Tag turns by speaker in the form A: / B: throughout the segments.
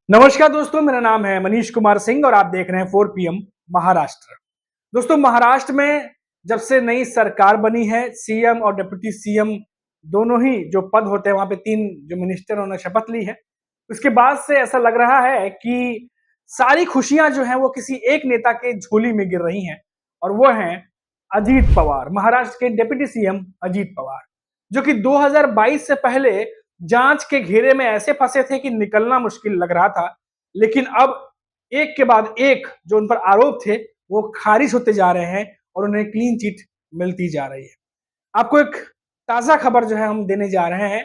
A: नमस्कार दोस्तों, मेरा नाम है मनीष कुमार सिंह और आप देख रहे हैं 4 पीएम महाराष्ट्र। दोस्तों, महाराष्ट्र में जब से नई सरकार बनी है, सीएम और डिप्टी सीएम दोनों ही जो पद होते हैं, वहां पे 3 जो मिनिस्टर उन्होंने शपथ ली है। उसके बाद से ऐसा लग रहा है कि सारी खुशियां जो हैं वो किसी एक नेता के झोली में गिर रही हैं और वो हैं अजीत पवार, महाराष्ट्र के डिप्टी सीएम अजीत पवार, जो कि 2022 से पहले जांच के घेरे में ऐसे फंसे थे कि निकलना मुश्किल लग रहा था। लेकिन अब एक के बाद एक जो उन पर आरोप थे वो खारिज होते जा रहे हैं और उन्हें क्लीन चिट मिलती जा रही है। आपको एक ताजा खबर जो है हम देने जा रहे हैं।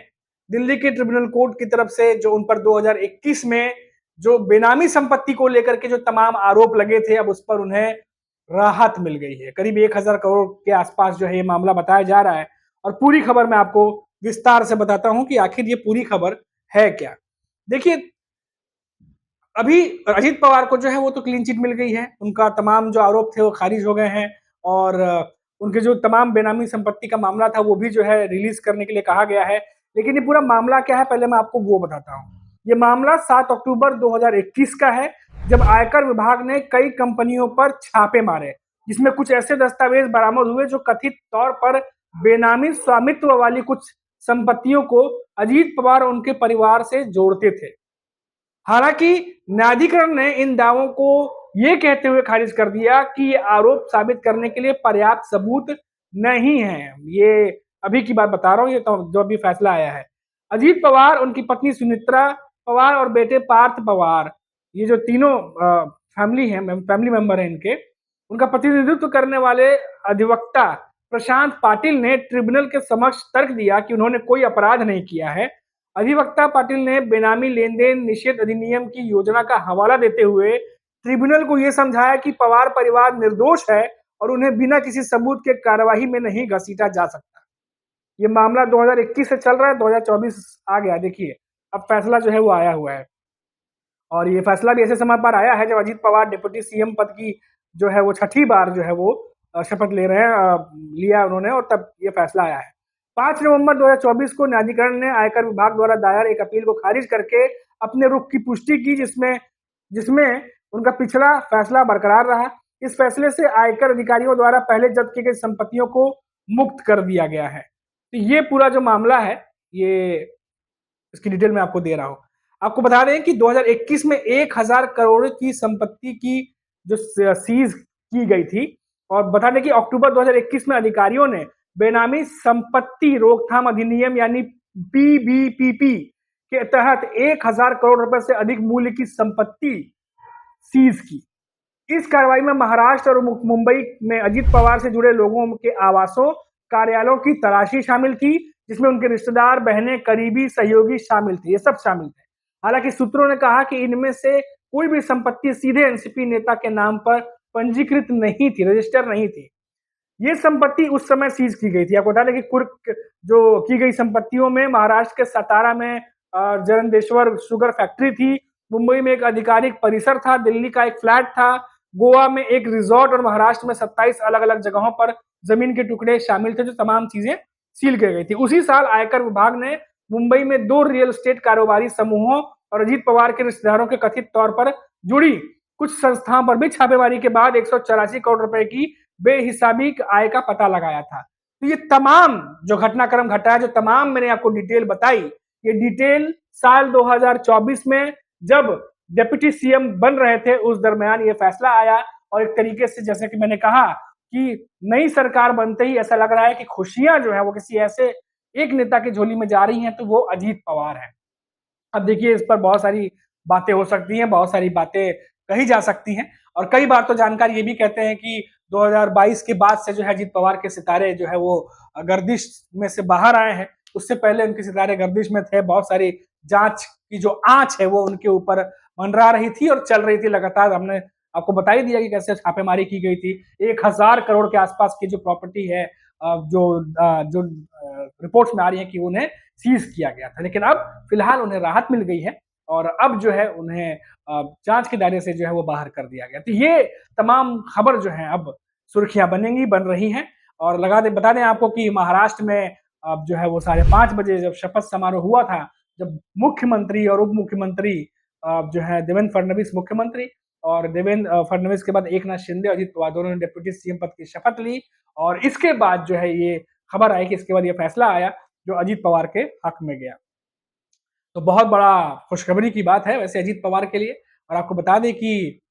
A: दिल्ली के ट्रिब्यूनल कोर्ट की तरफ से जो उन पर 2021 में जो बेनामी संपत्ति को लेकर के जो तमाम आरोप लगे थे, अब उस पर उन्हें राहत मिल गई है। करीब 1000 करोड़ के आसपास जो है ये मामला बताया जा रहा है और पूरी खबर मैं आपको विस्तार से बताता हूं कि आखिर ये पूरी खबर है क्या। देखिए, अभी अजीत पवार को जो है वो तो क्लीन चिट मिल गई है, उनका तमाम जो आरोप थे वो खारिज हो गए हैं और उनके जो तमाम बेनामी संपत्ति का मामला था वो भी जो है रिलीज करने के लिए कहा गया है। लेकिन ये पूरा मामला क्या है, पहले मैं आपको वो बताता हूँ। ये मामला 7 अक्टूबर 2021 का है, जब आयकर विभाग ने कई कंपनियों पर छापे मारे, जिसमें कुछ ऐसे दस्तावेज बरामद हुए जो कथित तौर पर बेनामी स्वामित्व वाली कुछ संपत्तियों को अजीत पवार और उनके परिवार से जोड़ते थे। हालांकि न्यायाधिकरण ने इन दावों को ये कहते हुए खारिज कर दिया कि ये आरोप साबित करने के लिए पर्याप्त सबूत नहीं है। ये अभी की बात बता रहा हूँ, ये तो जो अभी फैसला आया है। अजीत पवार, उनकी पत्नी सुनित्रा पवार और बेटे पार्थ पवार, ये जो तीनों फैमिली मेंबर हैं इनके, उनका प्रतिनिधित्व करने वाले अधिवक्ता प्रशांत पाटिल ने ट्रिब्यूनल के समक्ष तर्क दिया कि उन्होंने कोई अपराध नहीं किया है। अधिवक्ता पाटिल ने बेनामी लेन देन निषेध अधिनियम की योजना का हवाला देते हुए ट्रिब्यूनल को यह समझाया कि पवार परिवार निर्दोष है और उन्हें बिना किसी सबूत के कार्यवाही में नहीं घसीटा जा सकता। ये मामला 2021 से चल रहा है, 2024 आ गया। देखिए, अब फैसला जो है वो आया हुआ है और ये फैसला भी ऐसे समय पर आया है जब अजीत पवार डिप्टी सीएम पद की जो है वो 6ठी बार जो है वो शपथ ले रहे हैं, लिया उन्होंने, और तब ये फैसला आया है। 5 नवंबर 2024 को न्यायाधिकरण ने आयकर विभाग द्वारा दायर एक अपील को खारिज करके अपने रुख की पुष्टि की, जिसमें जिसमें उनका पिछला फैसला बरकरार रहा। इस फैसले से आयकर अधिकारियों द्वारा पहले जब्त की गई संपत्तियों को मुक्त कर दिया गया है। तो ये पूरा जो मामला है, ये इसकी डिटेल मैं आपको दे रहा हूँ। आपको बता दें कि 2021 में 1000 करोड़ की संपत्ति की जो सीज की गई थी, और बता दें कि अक्टूबर 2021 में अधिकारियों ने बेनामी संपत्ति रोकथाम अधिनियम यानी पीबीपीपी के तहत 1000 करोड़ रुपए से अधिक मूल्य की संपत्ति सीज की। इस कार्रवाई में महाराष्ट्र और मुंबई में अजीत पवार से जुड़े लोगों के आवासों, कार्यालयों की तलाशी शामिल थी, जिसमें उनके रिश्तेदार, बहनें, करीबी सहयोगी शामिल थे। ये सब शामिल थे। हालांकि सूत्रों ने कहा कि इनमें से कोई भी संपत्ति सीधे एनसीपी नेता के नाम पर पंजीकृत नहीं थी, रजिस्टर नहीं थी। ये संपत्ति उस समय सीज की गई थी। आपको बता दें कि कुर्क जो की गई संपत्तियों में महाराष्ट्र के सतारा में जरंदेश्वर शुगर फैक्ट्री थी, मुंबई में एक आधिकारिक परिसर था, दिल्ली का एक फ्लैट था, गोवा में एक रिजॉर्ट और महाराष्ट्र में 27 अलग अलग जगहों पर जमीन के टुकड़े शामिल थे, जो तमाम चीजें सील की गई थी। उसी साल आयकर विभाग ने मुंबई में 2 रियल एस्टेट कारोबारी समूहों और अजीत पवार के रिश्तेदारों के कथित तौर पर जुड़ी कुछ संस्थाओं पर भी छापेमारी के बाद 184 करोड़ रुपए की बेहिसाबी आय का पता लगाया था। तो ये तमाम जो घटनाक्रम घटा है, जो तमाम मैंने आपको डिटेल बताई, ये डिटेल साल 2024 में जब डिप्टी सीएम बन रहे थे उस दरमियान ये फैसला आया। और एक तरीके से, जैसे कि मैंने कहा कि नई सरकार बनते ही ऐसा लग रहा है कि खुशियां जो है वो किसी ऐसे एक नेता की झोली में जा रही हैं, तो वो अजीत पवार है। अब देखिए, इस पर बहुत सारी बातें हो सकती हैं, बहुत सारी बातें कही जा सकती हैं, और कई बार तो जानकार ये भी कहते हैं कि 2022 के बाद से जो है अजीत पवार के सितारे जो है वो गर्दिश में से बाहर आए हैं। उससे पहले उनके सितारे गर्दिश में थे। बहुत सारी जांच की जो आंच है वो उनके ऊपर मंडरा रही थी और चल रही थी लगातार। हमने आपको बता ही दिया कि कैसे छापेमारी की गई थी। 1000 करोड़ के आसपास की जो प्रॉपर्टी है, जो रिपोर्ट्स में आ रही है कि उन्हें सीज किया गया था। लेकिन अब फिलहाल उन्हें राहत मिल गई है और अब जो है उन्हें जांच के दायरे से जो है वो बाहर कर दिया गया। तो ये तमाम खबर जो है अब सुर्खियां बनेंगी, बन रही हैं। और बता दें आपको कि महाराष्ट्र में अब जो है वो 5:30 बजे जब शपथ समारोह हुआ था, जब मुख्यमंत्री और उप मुख्यमंत्री जो है देवेंद्र फडणवीस मुख्यमंत्री, और देवेंद्र फडणवीस के बाद एकनाथ शिंदे, अजित पवार दोनों ने डिप्टी सीएम पद की शपथ ली। और इसके बाद जो है ये खबर आई कि इसके बाद ये फैसला आया जो अजित पवार के हक में गया। तो बहुत बड़ा खुशखबरी की बात है वैसे अजित पवार के लिए। और आपको बता दें कि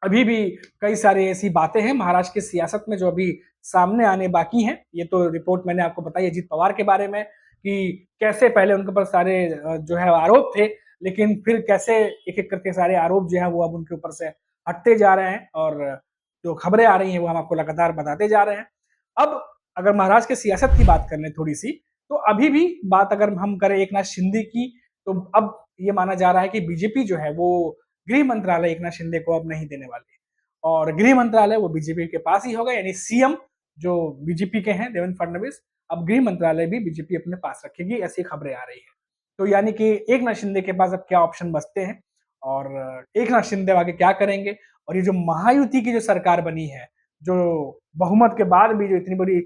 A: अभी भी कई सारी ऐसी बातें हैं महाराष्ट्र की सियासत में जो अभी सामने आने बाकी हैं। ये तो रिपोर्ट मैंने आपको बताई अजित पवार के बारे में कि कैसे पहले उनके ऊपर सारे जो है आरोप थे, लेकिन फिर कैसे एक-एक करके सारे आरोप जो हैं वो अब उनके ऊपर से हटते जा रहे हैं, और जो खबरें आ रही हैं वो हम आपको लगातार बताते जा रहे हैं। अब अगर महाराष्ट्र की सियासत की बात कर लें थोड़ी-सी, तो अभी भी बात अगर हम करें एकनाथ शिंदे की, तो अब ये माना जा रहा है कि बीजेपी जो है वो गृह मंत्रालय एकनाथ शिंदे को अब नहीं देने वाली, और गृह मंत्रालय वो बीजेपी के पास ही होगा, यानी सीएम जो बीजेपी के हैं देवेंद्र फडणवीस, अब गृह मंत्रालय भी बीजेपी अपने पास रखेगी, ऐसी खबरें आ रही है। तो यानी कि एकनाथ शिंदे के पास अब क्या ऑप्शन बचते हैं, और एकनाथ शिंदे आगे क्या करेंगे, और ये जो महायुति की जो सरकार बनी है, जो बहुमत के बाद भी जो इतनी बड़ी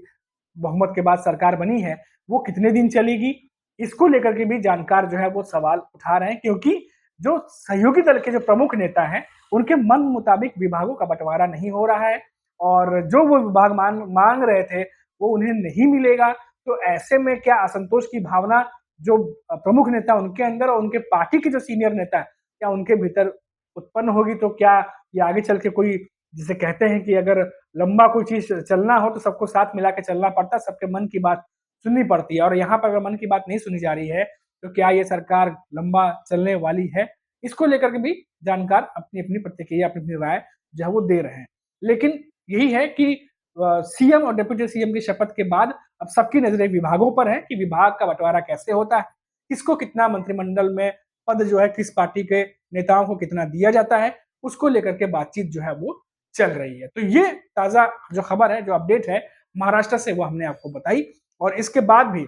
A: बहुमत के बाद सरकार बनी है, वो कितने दिन चलेगी, इसको लेकर के भी जानकार जो है वो सवाल उठा रहे हैं, क्योंकि जो सहयोगी दल के जो प्रमुख नेता हैं, उनके मन मुताबिक विभागों का बंटवारा नहीं हो रहा है, और जो वो विभाग मांग रहे थे वो उन्हें नहीं मिलेगा। तो ऐसे में क्या असंतोष की भावना जो प्रमुख नेता उनके अंदर और उनके पार्टी के जो सीनियर नेता है, क्या उनके भीतर उत्पन्न होगी, तो क्या ये आगे चल के कोई, जिसे कहते हैं कि अगर लंबा कोई चीज चलना हो तो सबको साथ मिला के चलना पड़ता है, सबके मन की बात सुननी पड़ती है, और यहाँ पर अगर मन की बात नहीं सुनी जा रही है तो क्या ये सरकार लंबा चलने वाली है, इसको लेकर के भी जानकार अपनी अपनी प्रतिक्रिया, अपनी अपनी राय जो है वो दे रहे हैं। लेकिन यही है कि सीएम और डिप्टी सीएम की शपथ के बाद अब सबकी नजरें विभागों पर है कि विभाग का बंटवारा कैसे होता है, किसको कितना मंत्रिमंडल में पद जो है, किस पार्टी के नेताओं को कितना दिया जाता है, उसको लेकर के बातचीत जो है वो चल रही है। तो ये ताजा जो खबर है, जो अपडेट है महाराष्ट्र से, वो हमने आपको बताई। और इसके बाद भी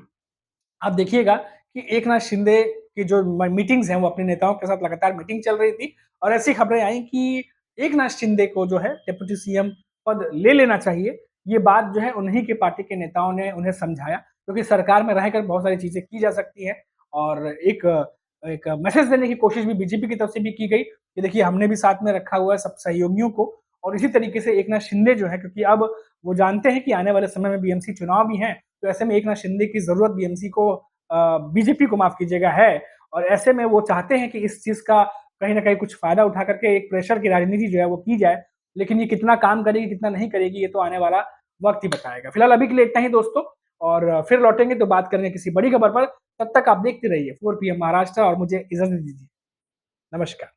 A: आप देखिएगा कि एकनाथ शिंदे की जो मीटिंग्स हैं वो अपने नेताओं के साथ लगातार मीटिंग चल रही थी, और ऐसी खबरें आई कि एकनाथ शिंदे को जो है डिप्टी सीएम पद ले लेना चाहिए। ये बात जो है उन्हीं के पार्टी के नेताओं ने उन्हें समझाया, क्योंकि सरकार में रहकर बहुत सारी चीजें की जा सकती हैं, और एक एक मैसेज देने की कोशिश भी बीजेपी की तरफ से भी की गई कि देखिए हमने भी साथ में रखा हुआ है सब सहयोगियों को। और इसी तरीके से एकनाथ शिंदे जो है, क्योंकि अब वो जानते हैं कि आने वाले समय में बीएमसी चुनाव भी हैं, तो ऐसे में एकनाथ शिंदे की जरूरत बीएमसी को, बीजेपी को माफ कीजिएगा, है। और ऐसे में वो चाहते हैं कि इस चीज का कहीं ना कहीं कुछ फायदा उठा करके एक प्रेशर की राजनीति जो है वो की जाए। लेकिन ये कितना काम करेगी कितना नहीं करेगी, ये तो आने वाला वक्त ही बताएगा। फिलहाल अभी के लिए इतना ही दोस्तों, और फिर लौटेंगे तो बात करेंगे किसी बड़ी खबर पर। तब तक आप देखते रहिए 4 PM महाराष्ट्र, और मुझे इजाजत दीजिए। नमस्कार।